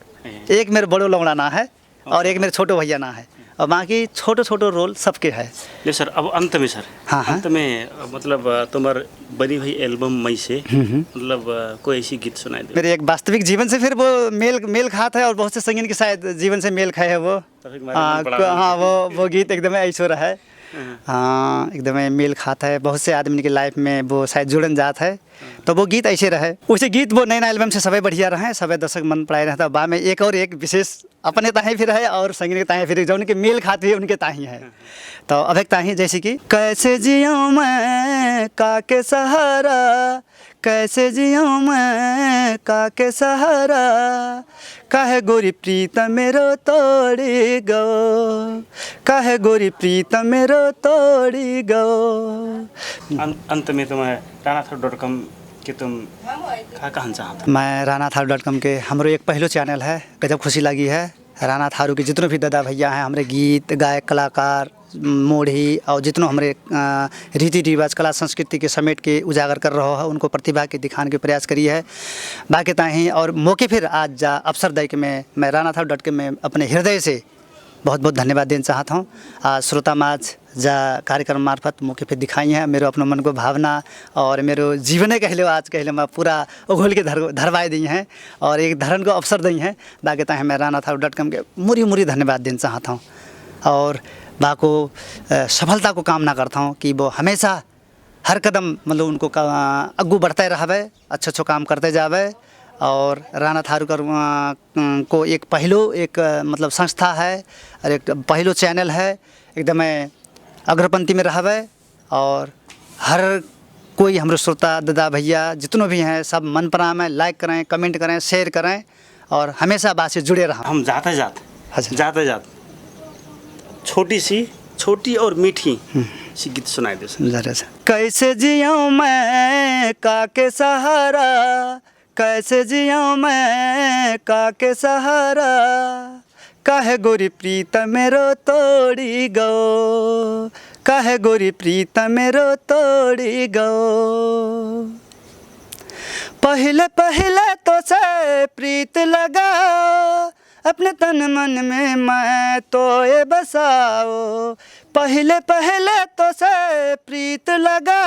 एक मेरे बड़ो लौड़ा ना है और एक मेरे छोटो भैया ना है और बाकी छोटो रोल सबके है। ले सर अब अंत में सर हाँ अंत में मतलब तुम्हार बनी हुई एल्बम में से मतलब कोई ऐसी गीत सुनाई दे मेरे एक वास्तविक जीवन से फिर वो मेल खाता है और बहुत से संगीत के शायद जीवन से मेल खाए है वो हाँ वो गीत एकदम ऐसा रहा है हाँ एकदम मेल खाता है बहुत से आदमी के लाइफ में वो शायद जुड़न जात है तो वो गीत ऐसे रहे उसे गीत वो नया एल्बम से सबे बढ़िया रहे सबे दर्शक मन पड़ाए रहता बा में एक और एक विशेष अपने ताही फिर है और संगीत के ताही फिर जो उनके मेल खाती है उनके ताही है तो अब एक ताही जैसे कि कैसे जियो मैं काके सहारा कैसे जियो मैं काके सहारा काहे गोरी प्रीत मेरो तोड़ी गो काहे गोरी प्रीत मेरो तोड़ी गो। अंत में तुम्हें राणाथर.com कि तुम का कहना चाहत? मैं राणा थारू .com के हमारो एक पहलो चैनल है, गजब खुशी लगी है। राणा थारू के जितने भी दादा भैया हैं, हमारे गीत गायक कलाकार मोढ़ी और जितनों हमारे रीति रिवाज कला संस्कृति के समेट के उजागर कर रहा है, उनको प्रतिभा के दिखाने के प्रयास करी है। बाकी ताही और मौके फिर आज जा अवसर दे के मैं राणा थारू .com में अपने हृदय से बहुत बहुत धन्यवाद देना चाहता हूँ। आज श्रोता माज जा कार्यक्रम मार्फत मौके पे दिखाई है मेरो अपना मन को भावना और मेरो जीवन कह लो आज कह लो मैं पूरा उघोल के धरवाए दी हैं और एक धरण को अवसर दी हैं। बाकी ताही मैं राणा थारू .com के मुरी मुरी धन्यवाद देना चाहता हूँ और बाको सफलता को कामना करता हूँ कि वो हमेशा हर कदम मतलब उनको अग्गू बढ़ते रहे, अच्छा काम करते जावे। और राणा थारू को एक पहलो एक मतलब संस्था है और एक पहलो चैनल है, एकदम अग्रपंक्ति में रहे और हर कोई हमारे श्रोता दादा भैया जितनों भी हैं सब मन पराम है, लाइक करें, कमेंट करें, शेयर करें और हमेशा बात से जुड़े रहें। हम जाते छोटी और मीठी सी गीत सुनाई दे जरा सा। कैसे जियाऊँ मैं काके सहारा, कैसे जियाऊँ मैं काके सहारा, काहे गोरी प्रीत मेरो तोड़ी गो, काहे गोरी प्रीत मेरो तोड़ी गो। पहले पहले तो से प्रीत लगा, अपने तन मन में मैं तो ये बसाओ। पहले पहले तो से प्रीत लगा,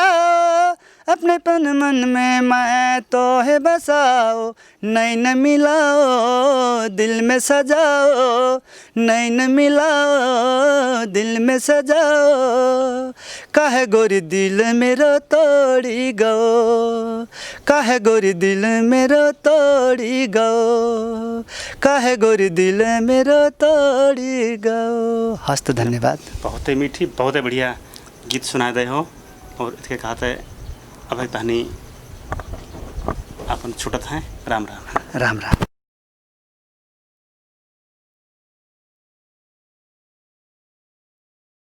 अपने तन मन में मैं तो है बसाओ। नैन मिलाओ दिल में सजाओ, नैन मिलाओ दिल में सजाओ। काहे गोरी दिल मेरो तोड़ी गो, काहे गोरी दिल मेरो तोड़ी गो, काहे गोरी दिल मेरो तोड़ी गो। हस्त धन्यवाद। बहुत ही मीठी बहुत ही बढ़िया गीत सुना दे हो और इसके कहते अब तहनी अपन छुटत हैं। राम राम। राम राम।